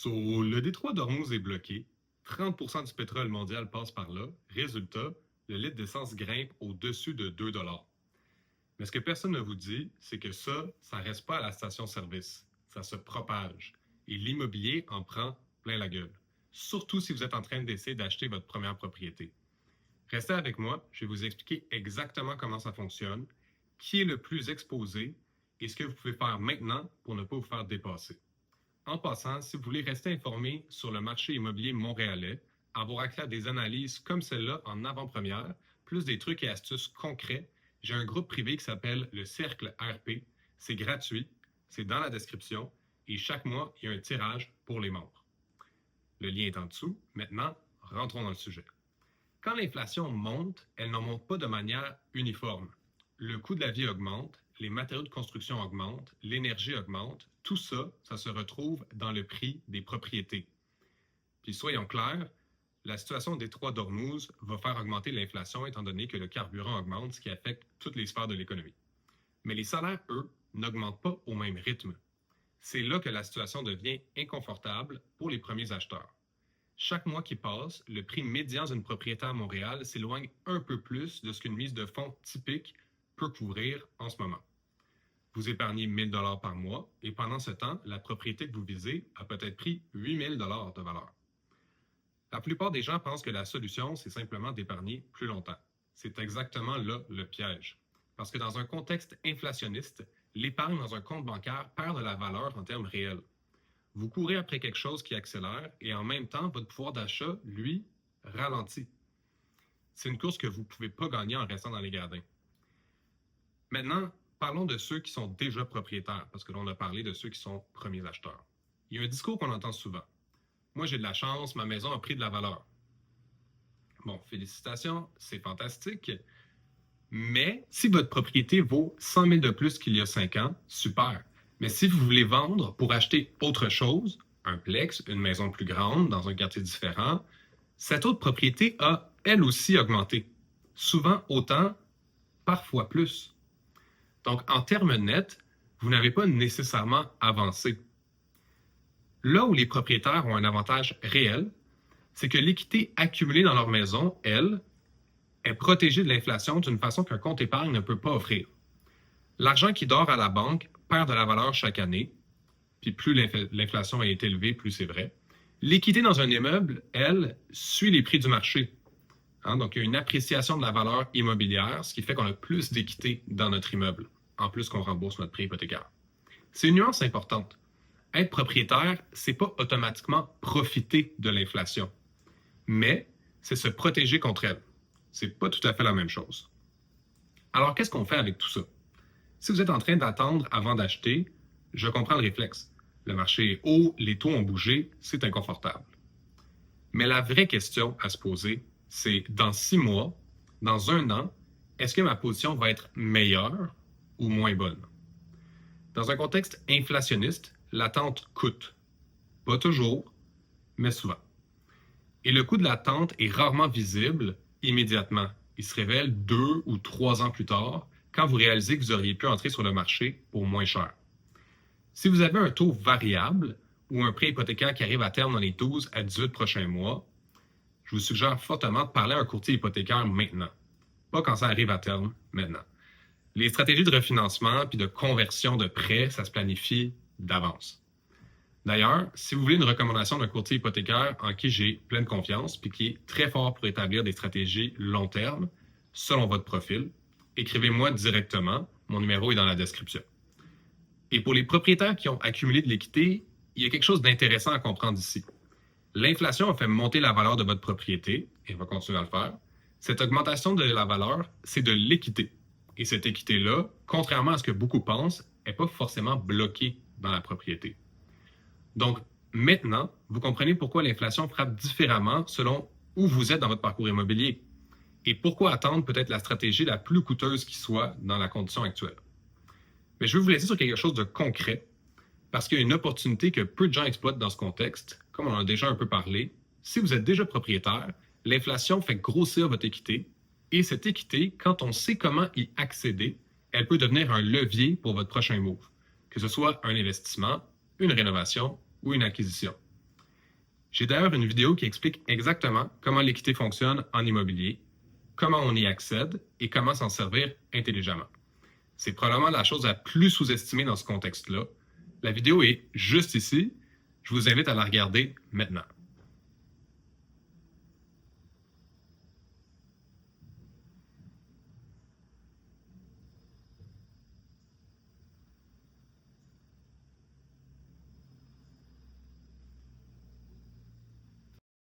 Le détroit d'Ormuz est bloqué. 30% du pétrole mondial passe par là. Résultat, le litre d'essence grimpe au-dessus de 2 $. Mais ce que personne ne vous dit, c'est que ça ne reste pas à la station-service. Ça se propage. Et l'immobilier en prend plein la gueule. Surtout si vous êtes en train d'essayer d'acheter votre première propriété. Restez avec moi, je vais vous expliquer exactement comment ça fonctionne, qui est le plus exposé et ce que vous pouvez faire maintenant pour ne pas vous faire dépasser. En passant, si vous voulez rester informé sur le marché immobilier montréalais, avoir accès à des analyses comme celle-là en avant-première, plus des trucs et astuces concrets, j'ai un groupe privé qui s'appelle le Cercle RP. C'est gratuit, c'est dans la description et chaque mois, il y a un tirage pour les membres. Le lien est en dessous. Maintenant, rentrons dans le sujet. Quand l'inflation monte, elle n'en monte pas de manière uniforme. Le coût de la vie augmente, les matériaux de construction augmentent, l'énergie augmente, tout ça, ça se retrouve dans le prix des propriétés. Puis soyons clairs, la situation des détroit d'Ormuz va faire augmenter l'inflation étant donné que le carburant augmente, ce qui affecte toutes les sphères de l'économie. Mais les salaires, eux, n'augmentent pas au même rythme. C'est là que la situation devient inconfortable pour les premiers acheteurs. Chaque mois qui passe, le prix médian d'une propriété à Montréal s'éloigne un peu plus de ce qu'une mise de fonds typique peut couvrir en ce moment. Vous épargnez 1 000 $ par mois et pendant ce temps, la propriété que vous visez a peut-être pris 8 000 $ de valeur. La plupart des gens pensent que la solution, c'est simplement d'épargner plus longtemps. C'est exactement là le piège. Parce que dans un contexte inflationniste, l'épargne dans un compte bancaire perd de la valeur en termes réels. Vous courez après quelque chose qui accélère et en même temps, votre pouvoir d'achat, lui, ralentit. C'est une course que vous ne pouvez pas gagner en restant dans les gradins. Maintenant, parlons de ceux qui sont déjà propriétaires, parce que là, on a parlé de ceux qui sont premiers acheteurs. Il y a un discours qu'on entend souvent. Moi, j'ai de la chance, ma maison a pris de la valeur. Bon, félicitations, c'est fantastique. Mais si votre propriété vaut 100 000 de plus qu'il y a 5 ans, super. Mais si vous voulez vendre pour acheter autre chose, un plex, une maison plus grande, dans un quartier différent, cette autre propriété a, elle aussi, augmenté. Souvent autant, parfois plus. Donc, en termes nets, vous n'avez pas nécessairement avancé. Là où les propriétaires ont un avantage réel, c'est que l'équité accumulée dans leur maison, elle, est protégée de l'inflation d'une façon qu'un compte épargne ne peut pas offrir. L'argent qui dort à la banque perd de la valeur chaque année, puis plus l'inflation est élevée, plus c'est vrai. L'équité dans un immeuble, elle, suit les prix du marché. Donc, il y a une appréciation de la valeur immobilière, ce qui fait qu'on a plus d'équité dans notre immeuble, en plus qu'on rembourse notre prêt hypothécaire. C'est une nuance importante. Être propriétaire, c'est pas automatiquement profiter de l'inflation, mais c'est se protéger contre elle. C'est pas tout à fait la même chose. Alors, qu'est-ce qu'on fait avec tout ça? Si vous êtes en train d'attendre avant d'acheter, je comprends le réflexe. Le marché est haut, les taux ont bougé, c'est inconfortable. Mais la vraie question à se poser, c'est dans 6 mois, dans 1 an, est-ce que ma position va être meilleure ou moins bonne? Dans un contexte inflationniste, l'attente coûte. Pas toujours, mais souvent. Et le coût de l'attente est rarement visible immédiatement. Il se révèle 2 ou 3 ans plus tard, quand vous réalisez que vous auriez pu entrer sur le marché pour moins cher. Si vous avez un taux variable ou un prêt hypothécaire qui arrive à terme dans les 12 à 18 prochains mois, je vous suggère fortement de parler à un courtier hypothécaire maintenant. Pas quand ça arrive à terme, maintenant. Les stratégies de refinancement puis de conversion de prêts, ça se planifie d'avance. D'ailleurs, si vous voulez une recommandation d'un courtier hypothécaire en qui j'ai pleine confiance puis qui est très fort pour établir des stratégies long terme, selon votre profil, écrivez-moi directement. Mon numéro est dans la description. Et pour les propriétaires qui ont accumulé de l'équité, il y a quelque chose d'intéressant à comprendre ici. L'inflation a fait monter la valeur de votre propriété, et va continuer à le faire. Cette augmentation de la valeur, c'est de l'équité. Et cette équité-là, contrairement à ce que beaucoup pensent, n'est pas forcément bloquée dans la propriété. Donc, maintenant, vous comprenez pourquoi l'inflation frappe différemment selon où vous êtes dans votre parcours immobilier et pourquoi attendre peut-être la stratégie la plus coûteuse qui soit dans la condition actuelle. Mais je veux vous laisser sur quelque chose de concret parce qu'il y a une opportunité que peu de gens exploitent dans ce contexte, comme on en a déjà un peu parlé. Si vous êtes déjà propriétaire, l'inflation fait grossir votre équité et cette équité, quand on sait comment y accéder, elle peut devenir un levier pour votre prochain move, que ce soit un investissement, une rénovation ou une acquisition. J'ai d'ailleurs une vidéo qui explique exactement comment l'équité fonctionne en immobilier, comment on y accède et comment s'en servir intelligemment. C'est probablement la chose la plus sous-estimée dans ce contexte-là. La vidéo est juste ici. Je vous invite à la regarder maintenant.